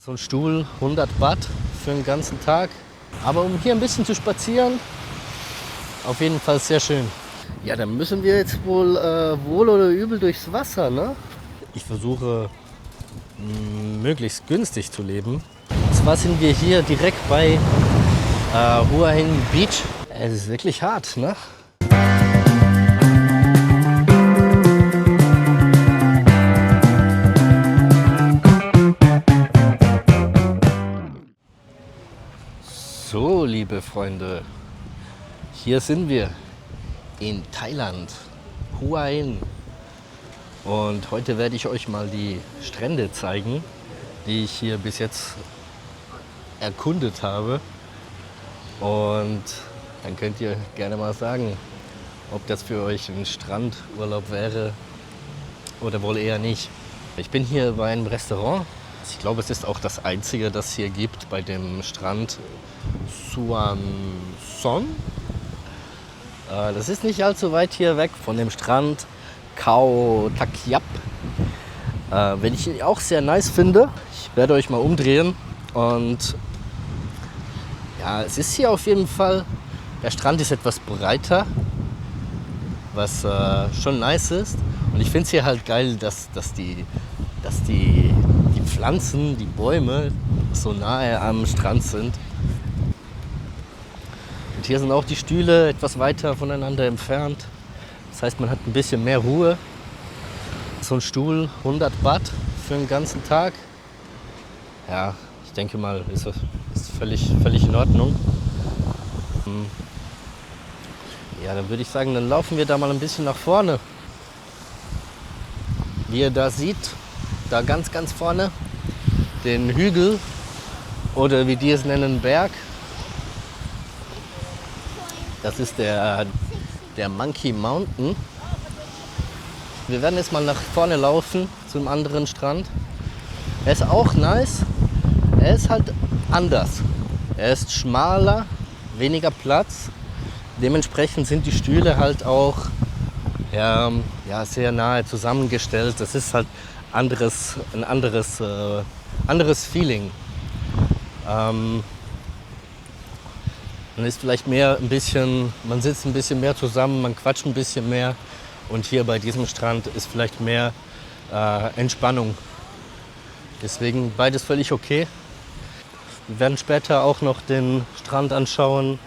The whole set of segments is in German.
So ein Stuhl, 100 Baht für den ganzen Tag. Aber um hier ein bisschen zu spazieren, auf jeden Fall sehr schön. Ja, dann müssen wir jetzt wohl wohl oder übel durchs Wasser, ne? Ich versuche möglichst günstig zu leben. Und zwar sind wir hier direkt bei Hua Hin Beach. Es ist wirklich hart, ne? So, liebe Freunde, hier sind wir in Thailand, Hua Hin. Und heute werde ich euch mal die Strände zeigen, die ich hier bis jetzt erkundet habe. Und dann könnt ihr gerne mal sagen, ob das für euch ein Strandurlaub wäre oder wohl eher nicht. Ich bin hier bei einem Restaurant. Ich glaube, es ist auch das einzige, das hier gibt bei dem Strand Suan Son. Das ist nicht allzu weit hier weg von dem Strand Khao Takiap. Wenn ich ihn auch sehr nice finde, ich werde euch mal umdrehen. Und ja, es ist hier auf jeden Fall, der Strand ist etwas breiter, was schon nice ist. Und ich finde es hier halt geil, dass die Pflanzen, die Bäume so nahe am Strand sind. Und hier sind auch die Stühle etwas weiter voneinander entfernt. Das heißt, man hat ein bisschen mehr Ruhe. So ein Stuhl, 100 Baht für den ganzen Tag. Ja, ich denke mal, ist völlig in Ordnung. Ja, dann würde ich sagen, dann laufen wir da mal ein bisschen nach vorne. Wie ihr da seht, da ganz vorne, den Hügel oder wie die es nennen, Berg. Das ist der Monkey Mountain. Wir werden jetzt mal nach vorne laufen zum anderen Strand. Er ist auch nice. Er ist halt anders. Er ist schmaler, weniger Platz. Dementsprechend sind die Stühle halt auch sehr nahe zusammengestellt. Das ist halt ein anderes Feeling. Man ist vielleicht man sitzt ein bisschen mehr zusammen, man quatscht ein bisschen mehr. Und hier bei diesem Strand ist vielleicht mehr Entspannung. Deswegen beides völlig okay. Wir werden später auch noch den Strand anschauen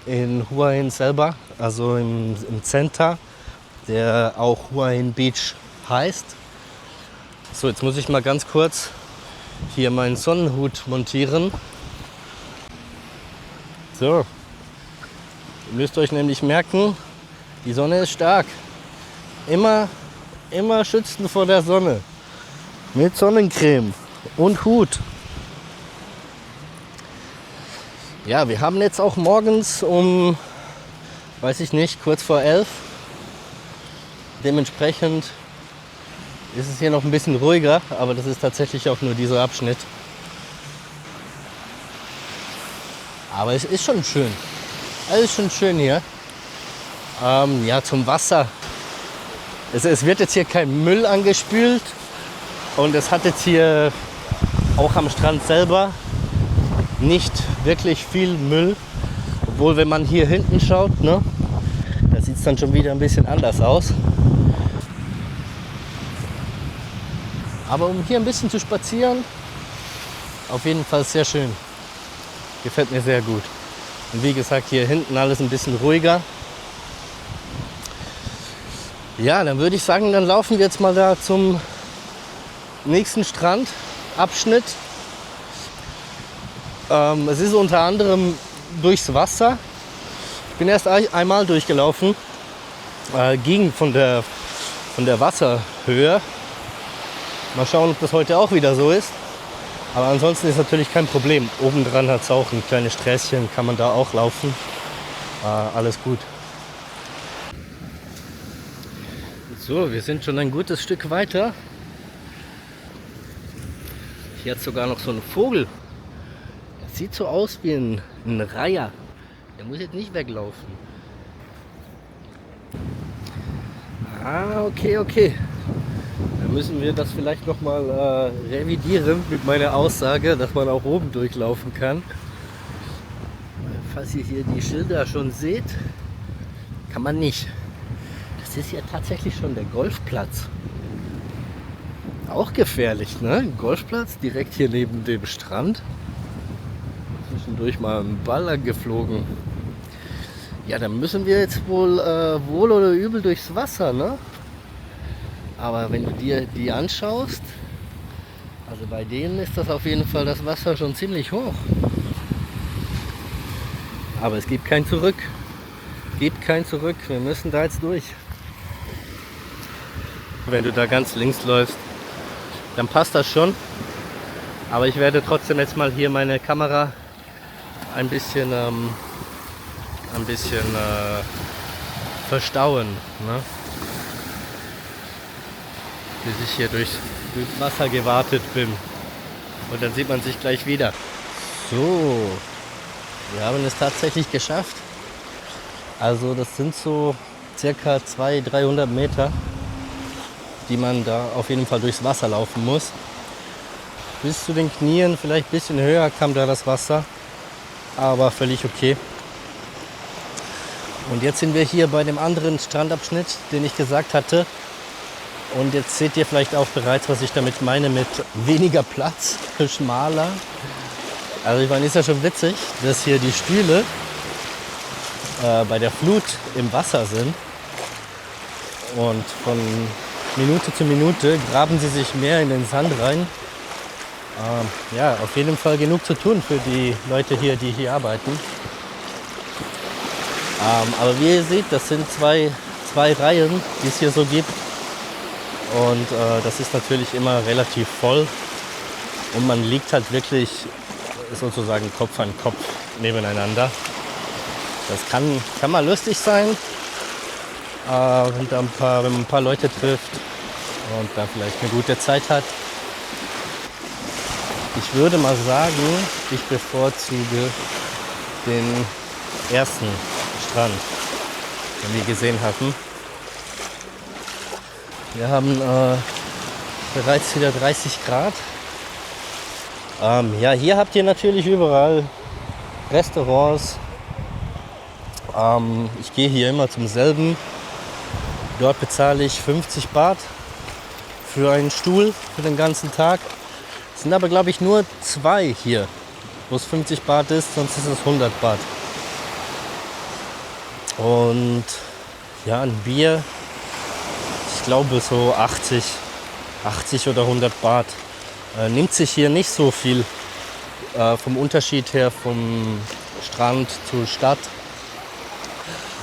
in Hua Hin selber, also im Center, der auch Hua Hin Beach heißt. So, jetzt muss ich mal ganz kurz hier meinen Sonnenhut montieren. So, ihr müsst euch nämlich merken, die Sonne ist stark. Immer schützen vor der Sonne. Mit Sonnencreme und Hut. Ja, wir haben jetzt auch morgens um, kurz vor 11. Dementsprechend ist es hier noch ein bisschen ruhiger, aber das ist tatsächlich auch nur dieser Abschnitt. Aber es ist schon schön. Es ist schon schön hier. Zum Wasser. Es wird jetzt hier kein Müll angespült und es hat jetzt hier auch am Strand selber nicht wirklich viel Müll. Obwohl, wenn man hier hinten schaut, ne, da sieht es dann schon wieder ein bisschen anders aus. Aber um hier ein bisschen zu spazieren, auf jeden Fall sehr schön. Gefällt mir sehr gut. Und wie gesagt, hier hinten alles ein bisschen ruhiger. Ja, dann würde ich sagen, dann laufen wir jetzt mal da zum nächsten Strandabschnitt. Es ist unter anderem durchs Wasser. Ich bin erst einmal durchgelaufen, ging von der Wasserhöhe. Mal schauen, ob das heute auch wieder so ist. Aber ansonsten ist natürlich kein Problem. Obendran hat es auch ein kleines Sträßchen, kann man da auch laufen. Alles gut. So, wir sind schon ein gutes Stück weiter. Hier hat sogar noch so ein Vogel. Das sieht so aus wie ein Reiher. Der muss jetzt nicht weglaufen. Okay. Dann müssen wir das vielleicht nochmal revidieren mit meiner Aussage, dass man auch oben durchlaufen kann. Falls ihr hier die Schilder schon seht, kann man nicht. Das ist ja tatsächlich schon der Golfplatz. Auch gefährlich, ne? Ein Golfplatz direkt hier neben dem Strand. Zwischendurch mal ein Ball angeflogen. Ja, dann müssen wir jetzt wohl wohl oder übel durchs Wasser, ne? Aber wenn du dir die anschaust, also bei denen ist das auf jeden Fall das Wasser schon ziemlich hoch. Aber es gibt kein Zurück. Gibt kein Zurück. Wir müssen da jetzt durch. Wenn du da ganz links läufst, dann passt das schon. Aber ich werde trotzdem jetzt mal hier meine Kamera ein bisschen verstauen, ne? Bis ich hier durchs Wasser gewartet bin. Und dann sieht man sich gleich wieder. So, wir haben es tatsächlich geschafft. Also das sind so circa 200-300 Meter, die man da auf jeden Fall durchs Wasser laufen muss. Bis zu den Knien, vielleicht ein bisschen höher kam da das Wasser, aber völlig okay. Und jetzt sind wir hier bei dem anderen Strandabschnitt, den ich gesagt hatte. Und jetzt seht ihr vielleicht auch bereits, was ich damit meine mit weniger Platz, schmaler. Also ich meine, ist ja schon witzig, dass hier die Stühle bei der Flut im Wasser sind. Und von Minute zu Minute graben sie sich mehr in den Sand rein. Ja, auf jeden Fall genug zu tun für die Leute hier, die hier arbeiten. Aber wie ihr seht, das sind zwei Reihen, die es hier so gibt. Und das ist natürlich immer relativ voll. Und man liegt halt wirklich sozusagen Kopf an Kopf nebeneinander. Das kann mal lustig sein, wenn man ein paar Leute trifft und dann vielleicht eine gute Zeit hat. Ich würde mal sagen, ich bevorzuge den ersten Strand, den wir gesehen hatten. Wir haben bereits wieder 30 Grad. Ja, hier habt ihr natürlich überall Restaurants. Ich gehe hier immer zum selben. Dort bezahle ich 50 Baht für einen Stuhl für den ganzen Tag. Es sind aber, glaube ich, nur 2 hier, wo es 50 Baht ist, sonst ist es 100 Baht. Und ja, ein Bier, ich glaube so 80 oder 100 Baht. Nimmt sich hier nicht so viel vom Unterschied her vom Strand zur Stadt.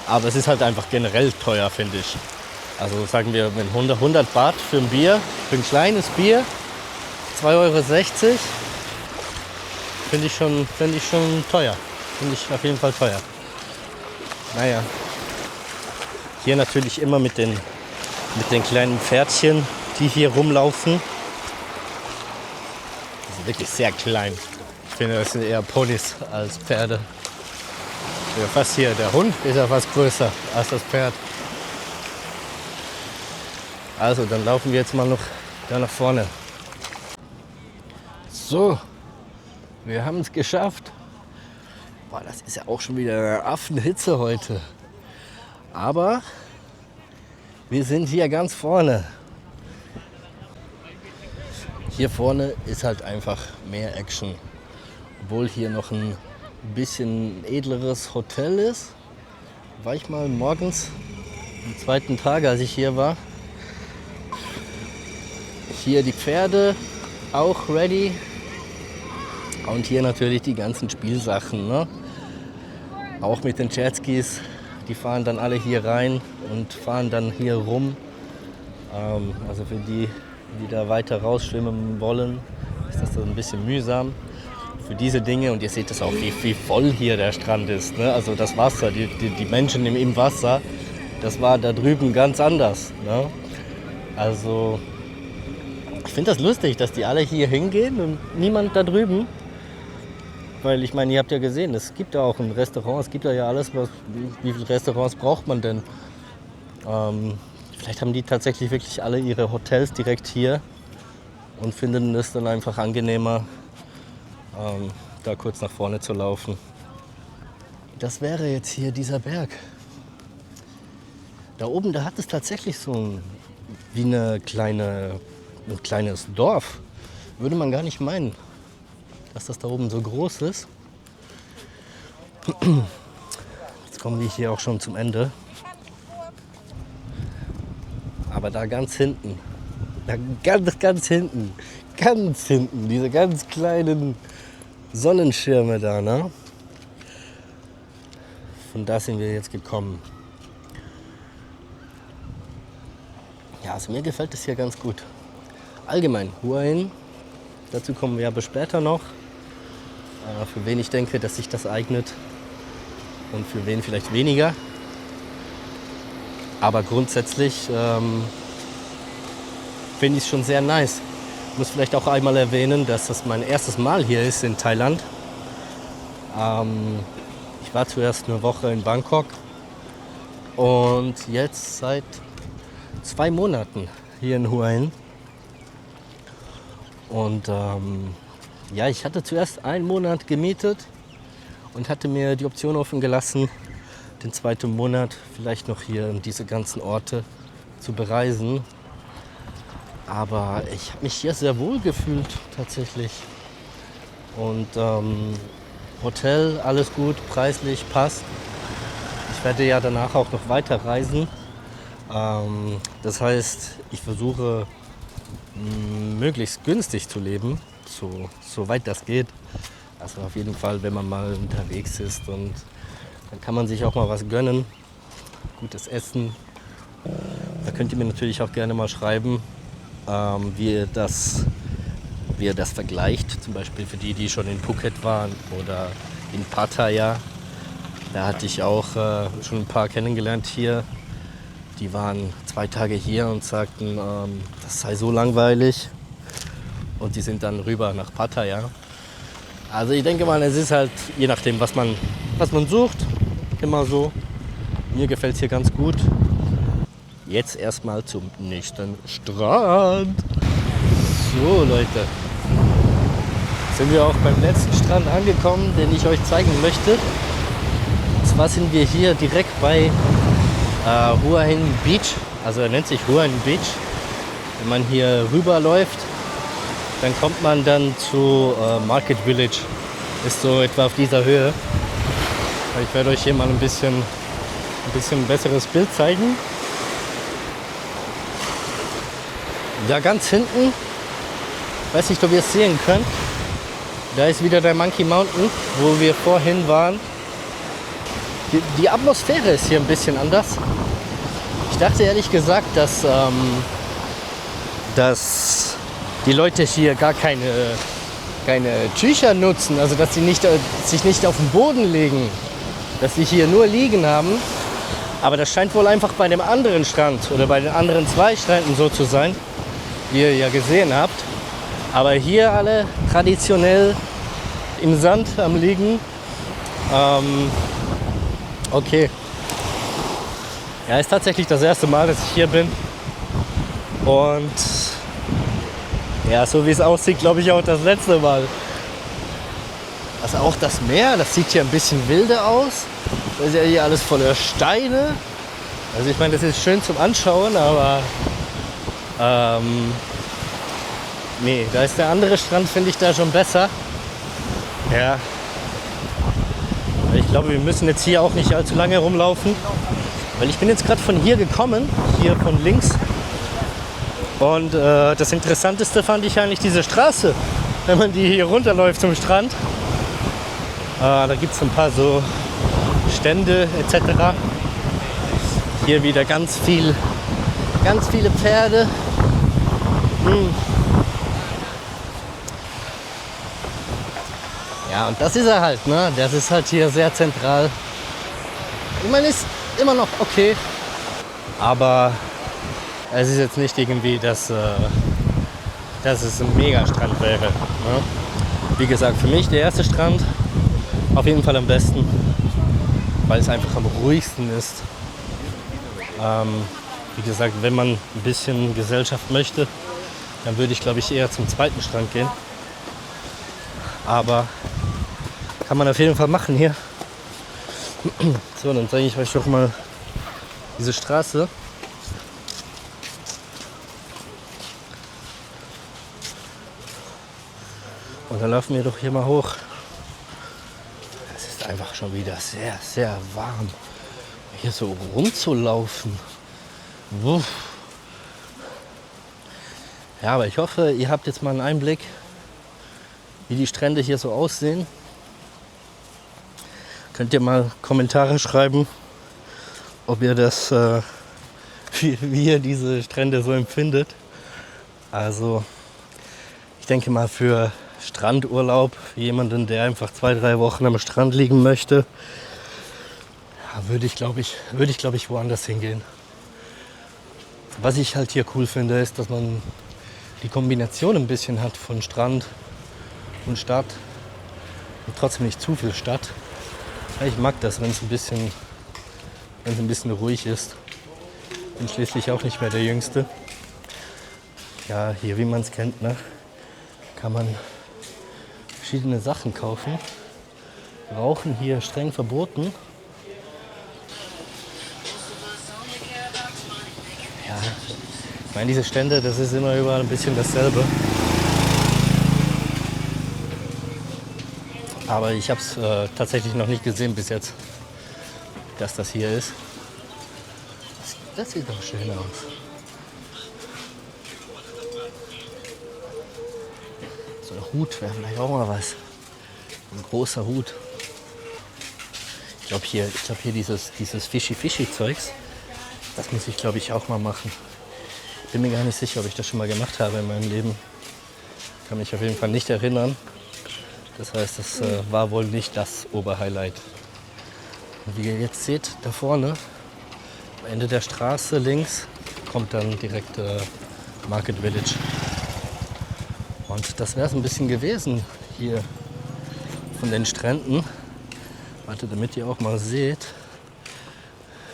Aber es ist halt einfach generell teuer, finde ich. Also sagen wir, wenn 100 Baht für ein Bier, für ein kleines Bier, 2,60 Euro, finde ich schon teuer. Finde ich auf jeden Fall teuer. Naja, hier natürlich immer mit den kleinen Pferdchen, die hier rumlaufen. Die sind wirklich sehr klein. Ich finde, das sind eher Ponys als Pferde. Ja, fast hier, der Hund ist ja fast größer als das Pferd. Also, dann laufen wir jetzt mal noch da nach vorne. So, wir haben es geschafft. Boah, das ist ja auch schon wieder Affenhitze heute. Aber wir sind hier ganz vorne. Hier vorne ist halt einfach mehr Action. Obwohl hier noch ein bisschen edleres Hotel ist. War ich mal morgens am zweiten Tag, als ich hier war. Hier die Pferde auch ready. Und hier natürlich die ganzen Spielsachen, ne? Auch mit den Jetskis. Die fahren dann alle hier rein und fahren dann hier rum. Also für die da weiter rausschwimmen wollen, ist das so ein bisschen mühsam. Für diese Dinge, und ihr seht das auch, wie voll hier der Strand ist, ne? Also das Wasser, die Menschen im Wasser, das war da drüben ganz anders, ne? Also ich finde das lustig, dass die alle hier hingehen und niemand da drüben. Weil ich meine, ihr habt ja gesehen, es gibt ja auch ein Restaurant, es gibt ja alles, wie viele Restaurants braucht man denn? Vielleicht haben die tatsächlich wirklich alle ihre Hotels direkt hier und finden es dann einfach angenehmer, da kurz nach vorne zu laufen. Das wäre jetzt hier dieser Berg. Da oben, da hat es tatsächlich so wie ein kleines Dorf. Würde man gar nicht meinen, dass das da oben so groß ist. Jetzt kommen wir hier auch schon zum Ende. Aber da ganz hinten, ganz hinten, diese ganz kleinen Sonnenschirme da, ne? Von da sind wir jetzt gekommen. Ja, also mir gefällt es hier ganz gut. Allgemein, Hua Hin, dazu kommen wir aber später noch. Für wen ich denke, dass sich das eignet und für wen vielleicht weniger. Aber grundsätzlich finde ich es schon sehr nice. Ich muss vielleicht auch einmal erwähnen, dass das mein erstes Mal hier ist in Thailand. Ich war zuerst eine Woche in Bangkok und jetzt seit 2 Monaten hier in Hua Hin. Und ja, ich hatte zuerst 1 Monat gemietet und hatte mir die Option offen gelassen, den 2. Monat vielleicht noch hier diese ganzen Orte zu bereisen. Aber ich habe mich hier sehr wohl gefühlt tatsächlich. Und Hotel, alles gut, preislich, passt. Ich werde ja danach auch noch weiter reisen. Das heißt, ich versuche möglichst günstig zu leben, so weit das geht. Also auf jeden Fall, wenn man mal unterwegs ist und dann kann man sich auch mal was gönnen, gutes Essen. Da könnt ihr mir natürlich auch gerne mal schreiben, wie ihr das vergleicht. Zum Beispiel für die schon in Phuket waren oder in Pattaya. Da hatte ich auch schon ein paar kennengelernt hier. Die waren 2 Tage hier und sagten, das sei so langweilig. Und die sind dann rüber nach Pattaya. Also ich denke mal, es ist halt je nachdem, was man sucht, immer so. Mir gefällt es hier ganz gut. Jetzt erstmal zum nächsten Strand. So Leute, sind wir auch beim letzten Strand angekommen, den ich euch zeigen möchte. Und zwar sind wir hier direkt bei Hua Hin Beach. Also er nennt sich Hua Hin Beach. Wenn man hier rüberläuft, dann kommt man dann zu Market Village. Ist so etwa auf dieser Höhe. Ich werde euch hier mal ein bisschen besseres Bild zeigen. Da ganz hinten, weiß nicht, ob ihr es sehen könnt, da ist wieder der Monkey Mountain, wo wir vorhin waren. Die Atmosphäre ist hier ein bisschen anders. Ich dachte ehrlich gesagt, dass die Leute hier gar keine Tücher nutzen, also dass sie sich nicht auf den Boden legen, dass sie hier nur liegen haben. Aber das scheint wohl einfach bei dem anderen Strand oder bei den anderen 2 Stränden so zu sein, wie ihr ja gesehen habt. Aber hier alle traditionell im Sand am Liegen. Okay. Ja, ist tatsächlich das erste Mal, dass ich hier bin. Und ja, so wie es aussieht, glaube ich auch das letzte Mal. Also auch das Meer, das sieht hier ein bisschen wilder aus. Das ist ja hier alles voller Steine. Also ich meine, das ist schön zum Anschauen, aber nee, da ist der andere Strand, finde ich da schon besser. Ja. Ich glaube, wir müssen jetzt hier auch nicht allzu lange rumlaufen, weil ich bin jetzt gerade von hier gekommen, hier von links. Und das Interessanteste fand ich eigentlich diese Straße, wenn man die hier runterläuft zum Strand. Da gibt es ein paar so Stände etc. Hier wieder ganz viele Pferde. Ja, und das ist er halt, ne? Das ist halt hier sehr zentral. Ich meine, ist immer noch okay, aber es ist jetzt nicht irgendwie, dass es ein Megastrand wäre. Ne? Wie gesagt, für mich der erste Strand auf jeden Fall am besten, weil es einfach am ruhigsten ist. Wie gesagt, wenn man ein bisschen Gesellschaft möchte, dann würde ich, glaube ich, eher zum zweiten Strand gehen. Aber kann man auf jeden Fall machen hier. So, dann zeige ich euch doch mal diese Straße. Und dann laufen wir doch hier mal hoch. Es ist einfach schon wieder sehr, sehr warm, hier so rumzulaufen. Wuff. Ja, aber ich hoffe, ihr habt jetzt mal einen Einblick, wie die Strände hier so aussehen. Könnt ihr mal Kommentare schreiben, ob ihr das, wie ihr diese Strände so empfindet. Also ich denke mal, für Strandurlaub, für jemanden, der einfach 2-3 Wochen am Strand liegen möchte, ja, würde ich glaube ich woanders hingehen. Was ich halt hier cool finde, ist, dass man die Kombination ein bisschen hat von Strand und Stadt und trotzdem nicht zu viel Stadt. Ja, ich mag das, wenn es ein bisschen ruhig ist. Bin schließlich auch nicht mehr der Jüngste. Ja, hier, wie man es kennt, ne, kann man verschiedene Sachen kaufen. Rauchen hier streng verboten. Ja, ich meine, diese Stände, das ist immer überall ein bisschen dasselbe. Aber ich habe es tatsächlich noch nicht gesehen bis jetzt, dass das hier ist. Das sieht doch schön aus. So ein Hut wäre vielleicht auch mal was. Ein großer Hut. Ich glaube hier dieses Fischi-Fischi-Zeugs, das muss ich, glaube ich, auch mal machen. Bin mir gar nicht sicher, ob ich das schon mal gemacht habe in meinem Leben. Kann mich auf jeden Fall nicht erinnern. Das heißt, das war wohl nicht das Oberhighlight. Und wie ihr jetzt seht, da vorne, am Ende der Straße links, kommt dann direkt Market Village. Und das wäre es ein bisschen gewesen hier von den Stränden. Warte, damit ihr auch mal seht,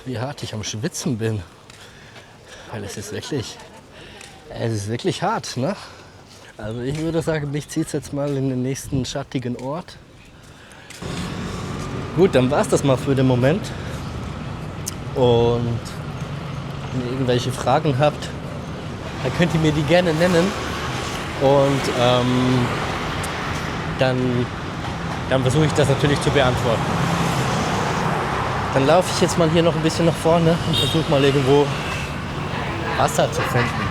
wie hart ich am Schwitzen bin. Weil es ist wirklich hart, ne? Also ich würde sagen, mich zieht es jetzt mal in den nächsten schattigen Ort. Gut, dann war es das mal für den Moment. Und wenn ihr irgendwelche Fragen habt, dann könnt ihr mir die gerne nennen. Und dann versuche ich das natürlich zu beantworten. Dann laufe ich jetzt mal hier noch ein bisschen nach vorne und versuche mal irgendwo Wasser zu finden.